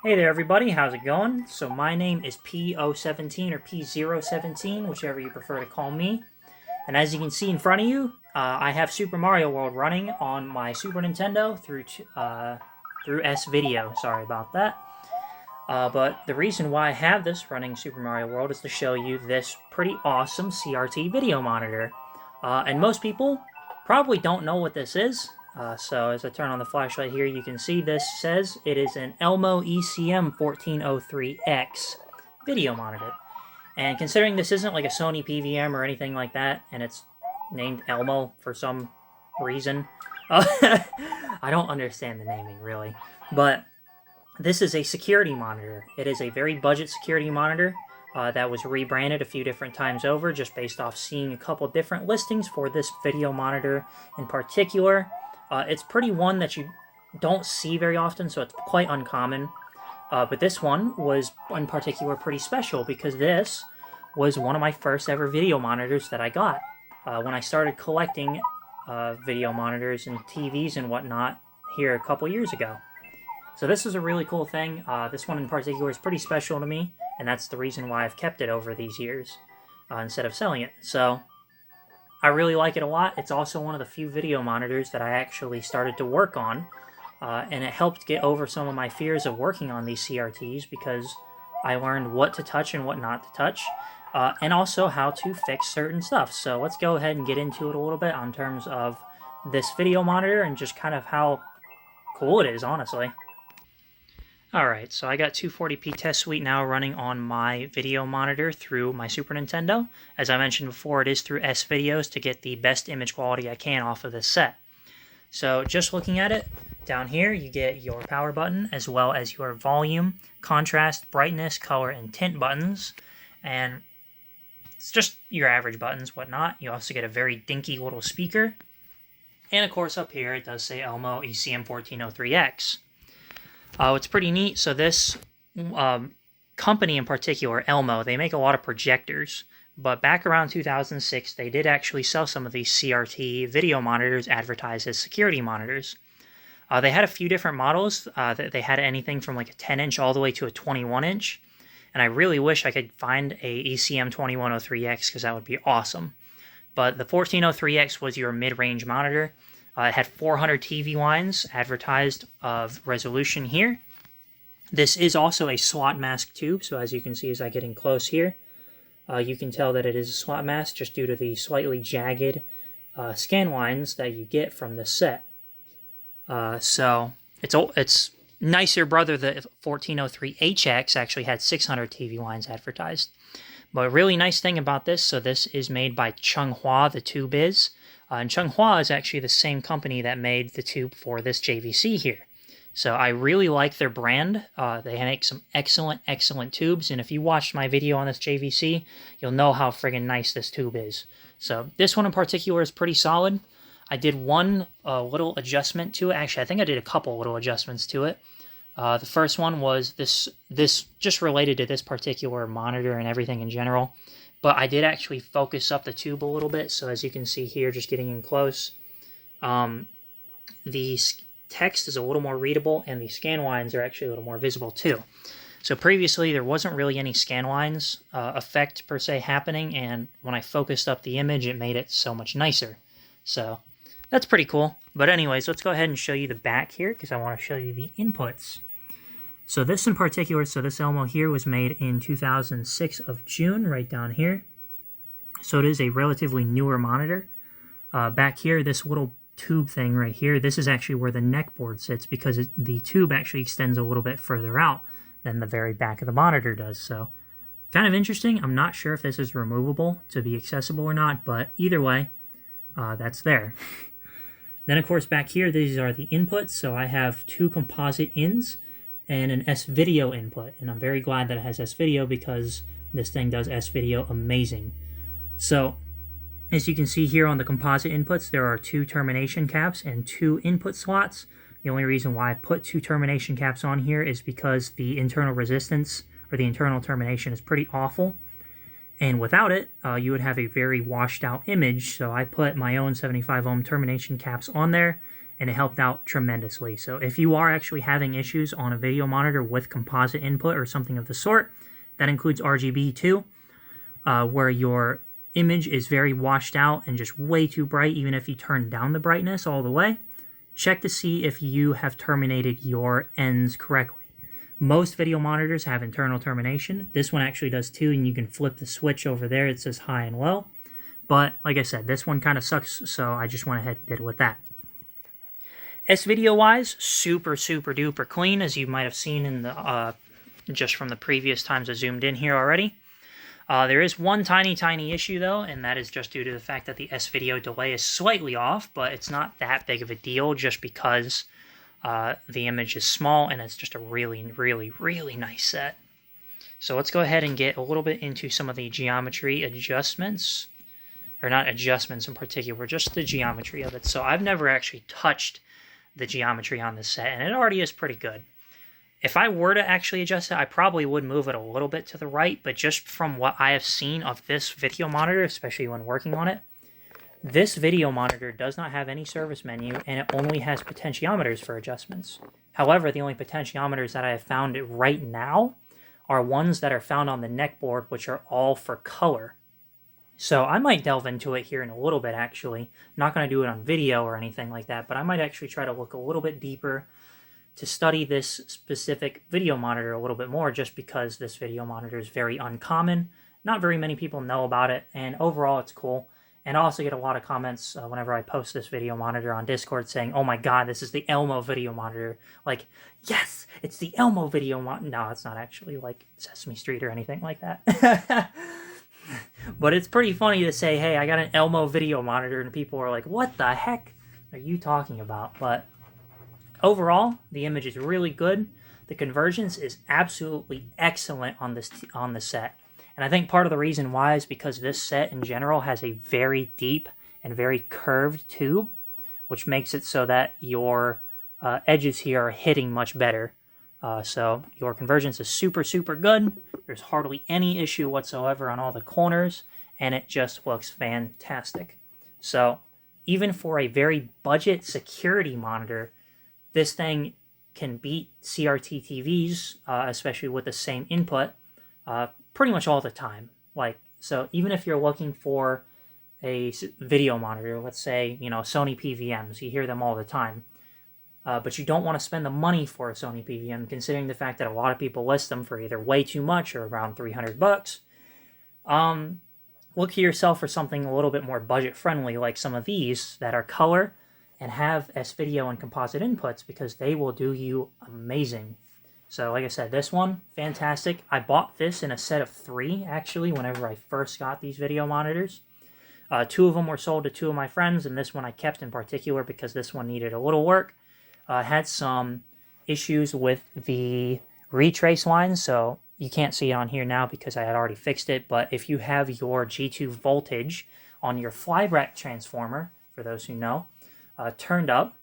Hey there everybody, how's it going? So my name is P017 or P017, whichever you prefer to call me. And as you can see in front of you, I have Super Mario World running on my Super Nintendo through S-Video. Sorry about that. But the reason why I have this running Super Mario World is to show you this pretty awesome CRT video monitor. And most people probably don't know what this is. So as I turn on the flashlight here, you can see this says it is an Elmo ECM-1403X video monitor. And considering this isn't like a Sony PVM or anything like that, and it's named Elmo for some reason, I don't understand the naming really, but this is a security monitor. It is a very budget security monitor that was rebranded a few different times over just based off seeing a couple different listings for this video monitor in particular. It's pretty one that you don't see very often, so it's quite uncommon. But this one was in particular pretty special because this was one of my first ever video monitors that I got. When I started collecting video monitors and TVs and whatnot here a couple years ago. So this is a really cool thing. This one in particular is pretty special to me, and that's the reason why I've kept it over these years instead of selling it. So I really like it a lot. It's also one of the few video monitors that I actually started to work on, and it helped get over some of my fears of working on these CRTs because I learned what to touch and what not to touch, and also how to fix certain stuff. So let's go ahead and get into it a little bit on terms of this video monitor and just kind of how cool it is, honestly. Alright, so I got 240p test suite now running on my video monitor through my Super Nintendo. As I mentioned before, it is through S-Videos to get the best image quality I can off of this set. So just looking at it, down here you get your power button as well as your volume, contrast, brightness, color, and tint buttons. And it's just your average buttons, whatnot. You also get a very dinky little speaker. And of course up here it does say Elmo ECM-1403X. It's pretty neat. So this company in particular, Elmo, they make a lot of projectors. But back around 2006, they did actually sell some of these CRT video monitors advertised as security monitors. They had a few different models. They had anything from like a 10-inch all the way to a 21-inch. And I really wish I could find a ECM-2103X because that would be awesome. But the 1403X was your mid-range monitor. It had 400 TV lines advertised of resolution here. This is also a slot mask tube, so as you can see as I get in close here, you can tell that it is a slot mask just due to the slightly jagged scan lines that you get from this set. So it's nicer brother. The 1403HX actually had 600 TV lines advertised. But a really nice thing about this, so this is made by Chunghwa, the tube is. And Chunghwa is actually the same company that made the tube for this JVC here. So I really like their brand. They make some excellent tubes. And if you watched my video on this JVC, you'll know how friggin' nice this tube is. So this one in particular is pretty solid. I did one little adjustment to it. Actually, I think I did a couple little adjustments to it. The first one was this just related to this particular monitor and everything in general. But I did actually focus up the tube a little bit. So as you can see here, just getting in close, the text is a little more readable and the scan lines are actually a little more visible too. So previously there wasn't really any scan lines effect per se happening, and when I focused up the image it made it so much nicer. So that's pretty cool. But anyways, let's go ahead and show you the back here because I want to show you the inputs. So this in particular, so this Elmo here was made in 2006 of June, right down here. So it is a relatively newer monitor. Back here, this little tube thing right here, this is actually where the neck board sits because the tube actually extends a little bit further out than the very back of the monitor does. So kind of interesting. I'm not sure if this is removable to be accessible or not, but either way, that's there. Then of course back here, these are the inputs. So I have two composite ins and an S-Video input, and I'm very glad that it has S-Video because this thing does S-Video amazing. So as you can see here on the composite inputs, there are two termination caps and two input slots. The only reason why I put two termination caps on here is because the internal resistance or the internal termination is pretty awful. And without it, you would have a very washed out image. So I put my own 75 ohm termination caps on there, and it helped out tremendously. So if you are actually having issues on a video monitor with composite input or something of the sort, that includes RGB too, where your image is very washed out and just way too bright, even if you turn down the brightness all the way, check to see if you have terminated your ends correctly. Most video monitors have internal termination. This one actually does too, and you can flip the switch over there. It says high and low. But like I said, this one kind of sucks, so I just went ahead and did with that. S-video wise, super duper clean, as you might have seen in the just from the previous times I zoomed in here already. There is one tiny issue though, and that is just due to the fact that the S-video delay is slightly off, but it's not that big of a deal just because the image is small and it's just a really nice set. So let's go ahead and get a little bit into some of the geometry adjustments, or not adjustments in particular, just the geometry of it. So I've never actually touched the geometry on this set, and it already is pretty good. If I were to actually adjust it, I probably would move it a little bit to the right, but just from what I have seen of this video monitor, especially when working on it, this video monitor does not have any service menu, and it only has potentiometers for adjustments. However, the only potentiometers that I have found right now are ones that are found on the neck board, which are all for color. So I might delve into it here in a little bit, actually. Not going to do it on video or anything like that, but I might actually try to look a little bit deeper to study this specific video monitor a little bit more, just because this video monitor is very uncommon. Not very many people know about it, and overall it's cool. And I also get a lot of comments whenever I post this video monitor on Discord saying, oh my god, this is the Elmo video monitor. Like, yes, it's the Elmo video monitor. No, it's not actually like Sesame Street or anything like that. But it's pretty funny to say, hey, I got an Elmo video monitor, and people are like, what the heck are you talking about? But overall, the image is really good. The convergence is absolutely excellent on the set. And I think part of the reason why is because this set in general has a very deep and very curved tube, which makes it so that your edges here are hitting much better. So your convergence is super good. There's hardly any issue whatsoever on all the corners, and it just looks fantastic. So even for a very budget security monitor, this thing can beat CRT TVs, especially with the same input, pretty much all the time. Like, so even if you're looking for a video monitor, let's say, you know, Sony PVMs, you hear them all the time, but you don't want to spend the money for a Sony PVM, considering the fact that a lot of people list them for either way too much or around $300. Look to yourself for something a little bit more budget-friendly, like some of these that are color and have S-video and composite inputs, because they will do you amazing. So like I said, this one, fantastic. I bought this in a set of 3, actually, whenever I first got these video monitors. 2 of them were sold to 2 of my friends, and this one I kept in particular because this one needed a little work. Had some issues with the retrace lines, so you can't see it on here now because I had already fixed it, but if you have your G2 voltage on your flyback transformer, for those who know, turned up,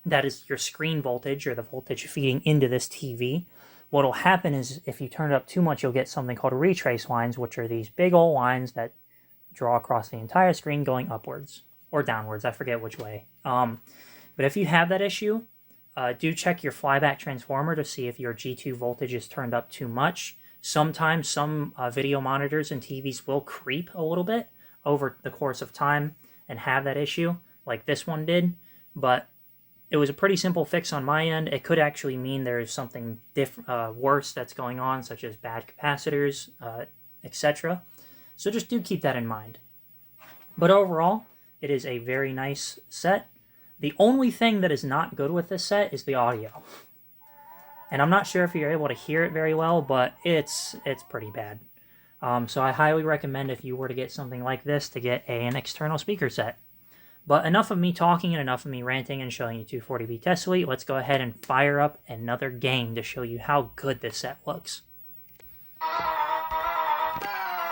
that is your screen voltage, or the voltage feeding into this TV. What will happen is if you turn it up too much, you'll get something called retrace lines, which are these big old lines that draw across the entire screen going upwards or downwards. I forget which way. But if you have that issue, do check your flyback transformer to see if your G2 voltage is turned up too much. Sometimes some video monitors and TVs will creep a little bit over the course of time and have that issue, like this one did. But it was a pretty simple fix on my end. It could actually mean there's something worse that's going on, such as bad capacitors, etc. So just do keep that in mind. But overall, it is a very nice set. The only thing that is not good with this set is the audio. And I'm not sure if you're able to hear it very well, but it's pretty bad. So I highly recommend, if you were to get something like this, to get an external speaker set. But enough of me talking and enough of me ranting and showing you 240p Test Suite. Let's go ahead and fire up another game to show you how good this set looks.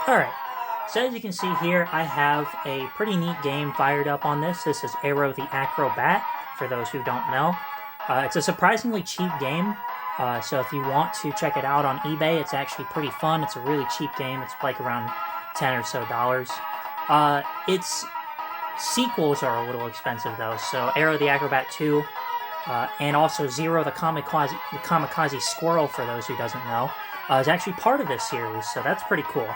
Alright, so as you can see here, I have a pretty neat game fired up on this. This is Aero the Acrobat, for those who don't know. It's a surprisingly cheap game, so if you want to check it out on eBay, it's actually pretty fun. It's a really cheap game. It's like around $10 or so. sequels are a little expensive, though. So Arrow the Acrobat 2, and also Zero the Kamikaze Squirrel, for those who doesn't know, is actually part of this series, so that's pretty cool.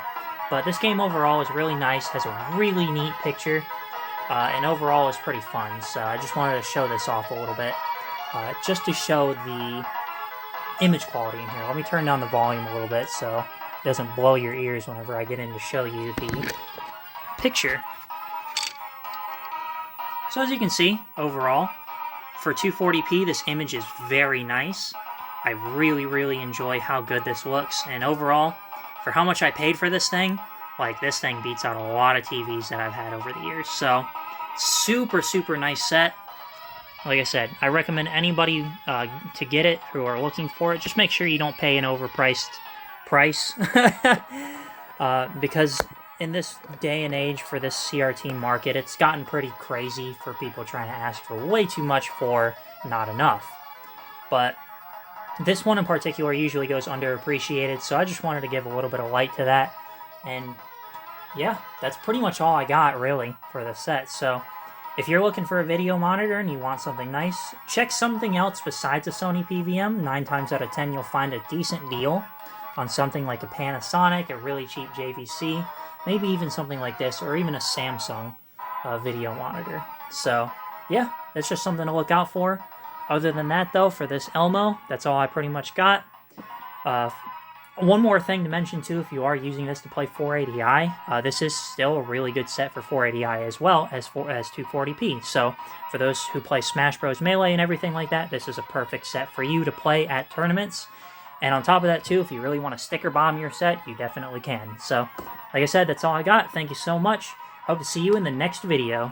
But this game overall is really nice, has a really neat picture, and overall is pretty fun. So I just wanted to show this off a little bit, just to show the image quality in here. Let me turn down the volume a little bit so it doesn't blow your ears whenever I get in to show you the picture. So as you can see, overall, for 240p, this image is very nice. I really, really enjoy how good this looks, and overall, for how much I paid for this thing, like, this thing beats out a lot of TVs that I've had over the years. So, super, super nice set. Like I said, I recommend anybody to get it who are looking for it. Just make sure you don't pay an overpriced price. Because in this day and age for this CRT market, it's gotten pretty crazy for people trying to ask for way too much for not enough. But this one in particular usually goes underappreciated, so I just wanted to give a little bit of light to that. And yeah, that's pretty much all I got, really, for the set. So if you're looking for a video monitor and you want something nice, check something else besides a Sony PVM. 9 times out of 10, you'll find a decent deal on something like a Panasonic, a really cheap JVC, maybe even something like this, or even a Samsung video monitor. So yeah, that's just something to look out for. Other than that, though, for this Elmo, that's all I pretty much got. One more thing to mention, too, if you are using this to play 480i, this is still a really good set for 480i as well as 240p. So for those who play Smash Bros. Melee and everything like that, this is a perfect set for you to play at tournaments. And on top of that, too, if you really want to sticker bomb your set, you definitely can. So, like I said, that's all I got. Thank you so much. Hope to see you in the next video.